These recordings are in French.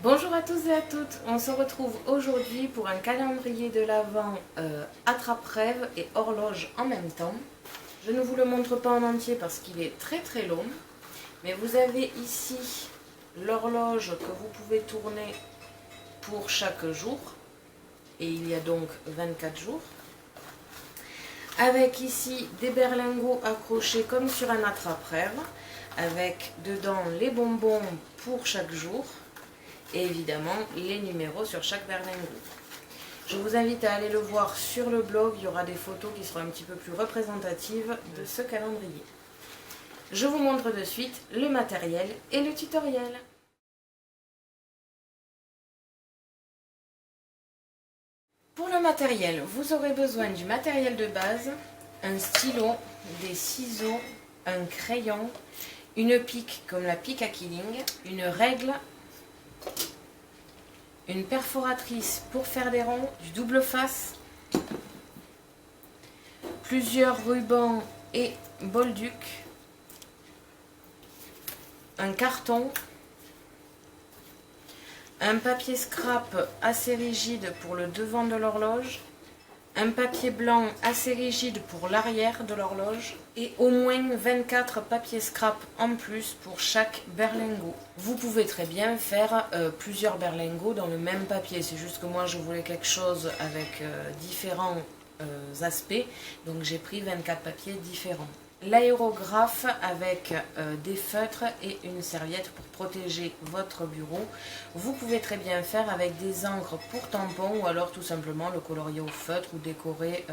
Bonjour à tous et à toutes, on se retrouve aujourd'hui pour un calendrier de l'Avent attrape-rêve et horloge en même temps. Je ne vous le montre pas en entier parce qu'il est très long, mais vous avez ici l'horloge que vous pouvez tourner pour chaque jour, et il y a donc 24 jours. Avec ici des berlingots accrochés comme sur un attrape-rêve, avec dedans les bonbons pour chaque jour. Et évidemment les numéros sur chaque berlingot. Je vous invite à aller le voir sur le blog, il y aura des photos qui seront un petit peu plus représentatives de ce calendrier. Je vous montre de suite le matériel et le tutoriel. Pour le matériel, vous aurez besoin du matériel de base, un stylo, des ciseaux, un crayon, une pique comme la pique à Killing, une règle, une perforatrice pour faire des ronds, du double face, plusieurs rubans et bolduc, un carton, un papier scrap assez rigide pour le devant de l'horloge, un papier blanc assez rigide pour l'arrière de l'horloge et au moins 24 papiers scrap en plus pour chaque berlingot. Vous pouvez très bien faire plusieurs berlingots dans le même papier, c'est juste que moi je voulais quelque chose avec différents aspects, donc j'ai pris 24 papiers différents. L'aérographe avec des feutres et une serviette pour protéger votre bureau. Vous pouvez très bien faire avec des encres pour tampons ou alors tout simplement le colorier au feutre ou décorer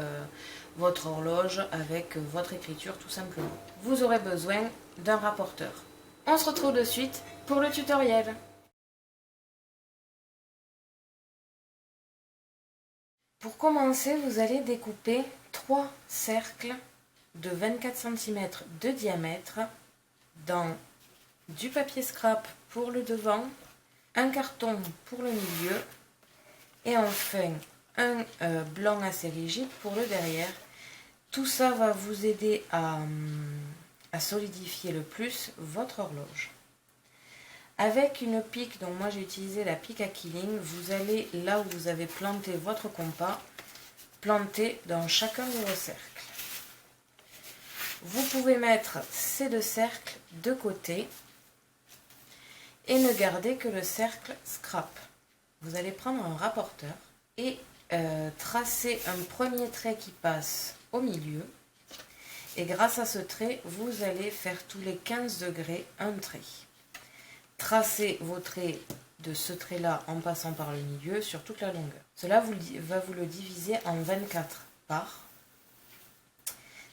votre horloge avec votre écriture tout simplement. Vous aurez besoin d'un rapporteur. On se retrouve de suite pour le tutoriel. Pour commencer, vous allez découper 3 cercles de 24 cm de diamètre dans du papier scrap pour le devant, un carton pour le milieu et enfin un blanc assez rigide pour le derrière. Tout ça va vous aider à solidifier le plus votre horloge. Avec une pique, donc moi j'ai utilisé la pique à Killing, vous allez là où vous avez planté votre compas, planter dans chacun de vos cercles. Vous pouvez mettre ces 2 cercles de côté et ne garder que le cercle scrap. Vous allez prendre un rapporteur et tracer un premier trait qui passe au milieu. Et grâce à ce trait, vous allez faire tous les 15 degrés un trait. Tracez vos traits de ce trait-là en passant par le milieu sur toute la longueur. Cela va vous le diviser en 24 parts.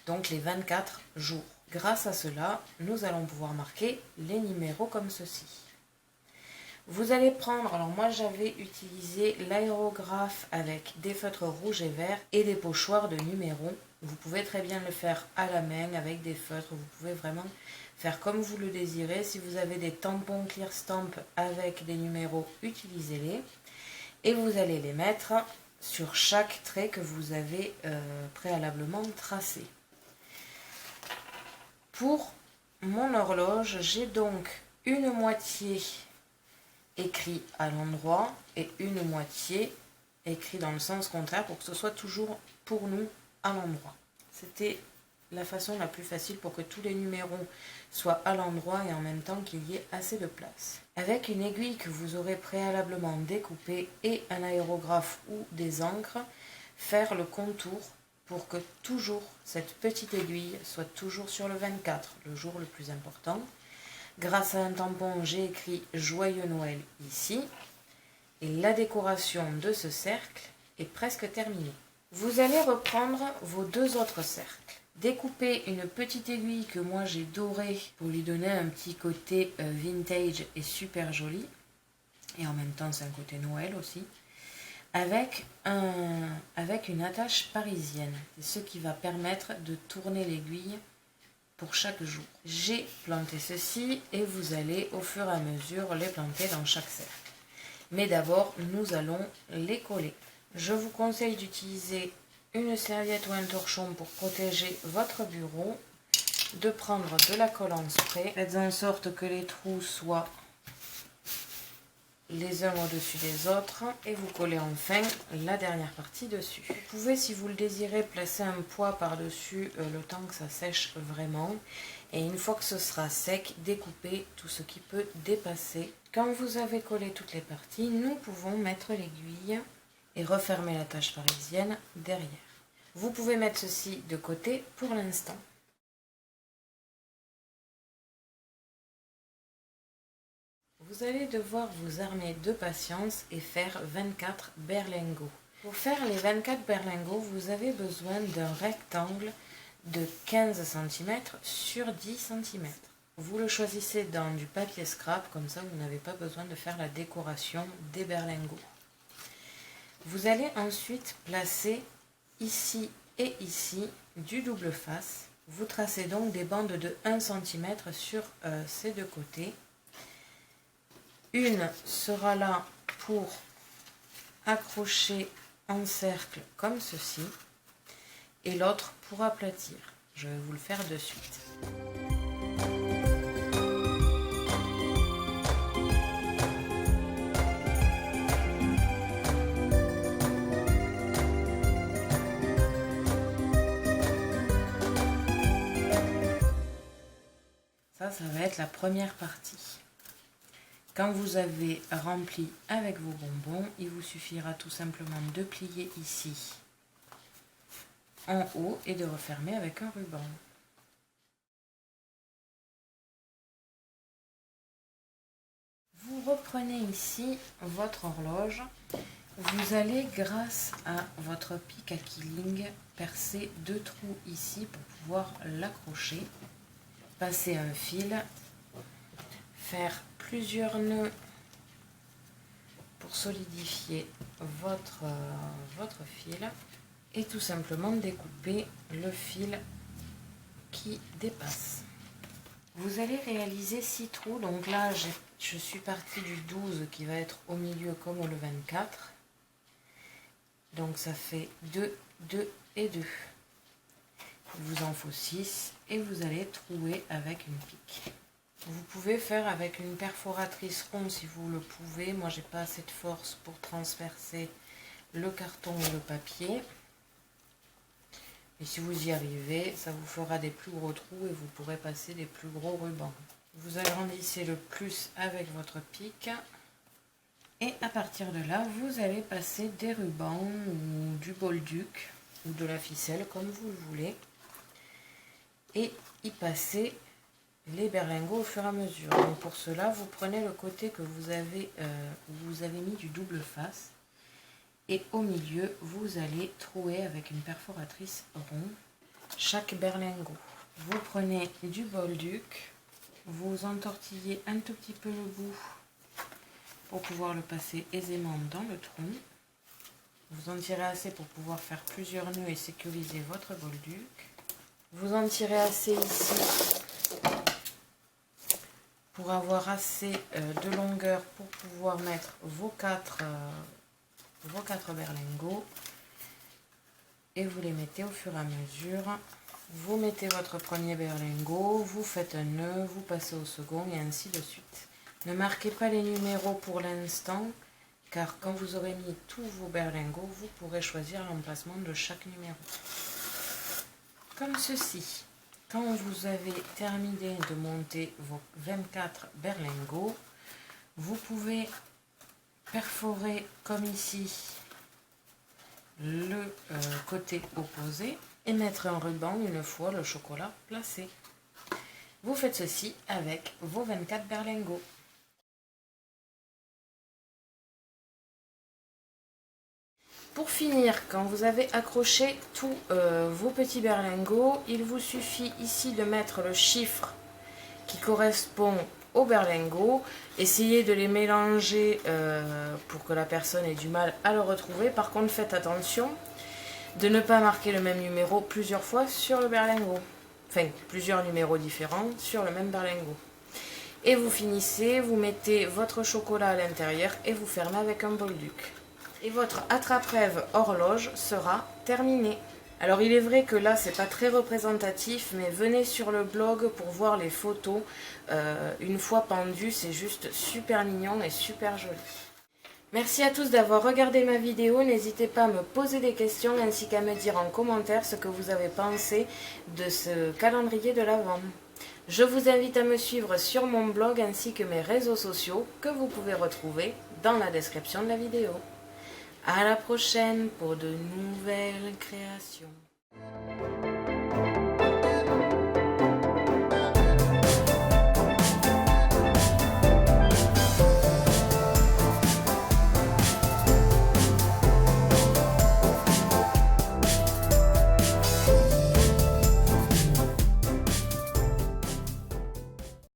Donc les 24 jours. Grâce à cela, nous allons pouvoir marquer les numéros comme ceci. Vous allez prendre, alors moi j'avais utilisé l'aérographe avec des feutres rouges et verts et des pochoirs de numéros. Vous pouvez très bien le faire à la main avec des feutres, vous pouvez vraiment faire comme vous le désirez. Si vous avez des tampons Clear Stamp avec des numéros, utilisez-les. Et vous allez les mettre sur chaque trait que vous avez préalablement tracé. Pour mon horloge, j'ai donc une moitié écrit à l'endroit et une moitié écrit dans le sens contraire pour que ce soit toujours pour nous à l'endroit. C'était la façon la plus facile pour que tous les numéros soient à l'endroit et en même temps qu'il y ait assez de place. Avec une aiguille que vous aurez préalablement découpée et un aérographe ou des encres, faire le contour pour que toujours cette petite aiguille soit toujours sur le 24, le jour le plus important. Grâce à un tampon, j'ai écrit Joyeux Noël ici. Et la décoration de ce cercle est presque terminée. Vous allez reprendre vos 2 autres cercles. Découpez une petite aiguille que moi j'ai dorée pour lui donner un petit côté vintage et super joli. Et en même temps, c'est un côté Noël aussi. Avec une attache parisienne. C'est ce qui va permettre de tourner l'aiguille pour chaque jour. J'ai planté ceci et vous allez au fur et à mesure les planter dans chaque cercle. Mais d'abord, nous allons les coller. Je vous conseille d'utiliser une serviette ou un torchon pour protéger votre bureau, de prendre de la colle en spray. Faites en sorte que les trous soient les uns au-dessus des autres et vous collez enfin la dernière partie dessus. Vous pouvez, si vous le désirez, placer un poids par-dessus le temps que ça sèche vraiment. Et une fois que ce sera sec, découper tout ce qui peut dépasser. Quand vous avez collé toutes les parties, nous pouvons mettre l'aiguille et refermer la tâche parisienne derrière. Vous pouvez mettre ceci de côté pour l'instant. Vous allez devoir vous armer de patience et faire 24 berlingots. Pour faire les 24 berlingots, vous avez besoin d'un rectangle de 15 cm sur 10 cm. Vous le choisissez dans du papier scrap, comme ça vous n'avez pas besoin de faire la décoration des berlingots. Vous allez ensuite placer ici et ici du double face. Vous tracez donc des bandes de 1 cm sur ces deux côtés. Une sera là pour accrocher en cercle comme ceci et l'autre pour aplatir. Je vais vous le faire de suite. Ça va être la première partie. Quand vous avez rempli avec vos bonbons, il vous suffira tout simplement de plier ici en haut et de refermer avec un ruban. Vous reprenez ici votre horloge. Vous allez, grâce à votre pic à quilling, percer 2 trous ici pour pouvoir l'accrocher. Passer un fil, faire plusieurs nœuds pour solidifier votre fil et tout simplement découper le fil qui dépasse. Vous allez réaliser 6 trous, donc là je suis partie du 12 qui va être au milieu comme le 24, donc ça fait 2, 2 et 2. Il vous en faut 6 et vous allez trouer avec une pique. Vous pouvez faire avec une perforatrice ronde si vous le pouvez. Moi, j'ai pas assez de force pour transpercer le carton ou le papier. Et si vous y arrivez, ça vous fera des plus gros trous et vous pourrez passer des plus gros rubans. Vous agrandissez le plus avec votre pic. Et à partir de là, vous allez passer des rubans ou du bolduc ou de la ficelle comme vous le voulez. Et y passer les berlingots au fur et à mesure. Donc pour cela, vous prenez le côté que vous avez mis du double face et au milieu, vous allez trouer avec une perforatrice ronde chaque berlingot. Vous prenez du bolduc, vous entortillez un tout petit peu le bout pour pouvoir le passer aisément dans le tronc. Vous en tirez assez pour pouvoir faire plusieurs nœuds et sécuriser votre bolduc. Vous en tirez assez ici pour avoir assez de longueur pour pouvoir mettre vos quatre berlingots et vous les mettez au fur et à mesure. Vous mettez votre premier berlingot, vous faites un nœud, vous passez au second et ainsi de suite. Ne marquez pas les numéros pour l'instant car quand vous aurez mis tous vos berlingots, vous pourrez choisir l'emplacement de chaque numéro. Comme ceci. Quand vous avez terminé de monter vos 24 berlingots, vous pouvez perforer comme ici le côté opposé et mettre un ruban une fois le chocolat placé. Vous faites ceci avec vos 24 berlingots. Pour finir, quand vous avez accroché tous vos petits berlingots, il vous suffit ici de mettre le chiffre qui correspond au berlingot. Essayez de les mélanger pour que la personne ait du mal à le retrouver. Par contre, faites attention de ne pas marquer le même numéro plusieurs fois sur le berlingot. Enfin, plusieurs numéros différents sur le même berlingot. Et vous finissez, vous mettez votre chocolat à l'intérieur et vous fermez avec un bolduc. Et votre attrape-rêve horloge sera terminée. Alors il est vrai que là c'est pas très représentatif, mais venez sur le blog pour voir les photos. Une fois pendues, c'est juste super mignon et super joli. Merci à tous d'avoir regardé ma vidéo. N'hésitez pas à me poser des questions ainsi qu'à me dire en commentaire ce que vous avez pensé de ce calendrier de l'Avent. Je vous invite à me suivre sur mon blog ainsi que mes réseaux sociaux que vous pouvez retrouver dans la description de la vidéo. À la prochaine pour de nouvelles créations.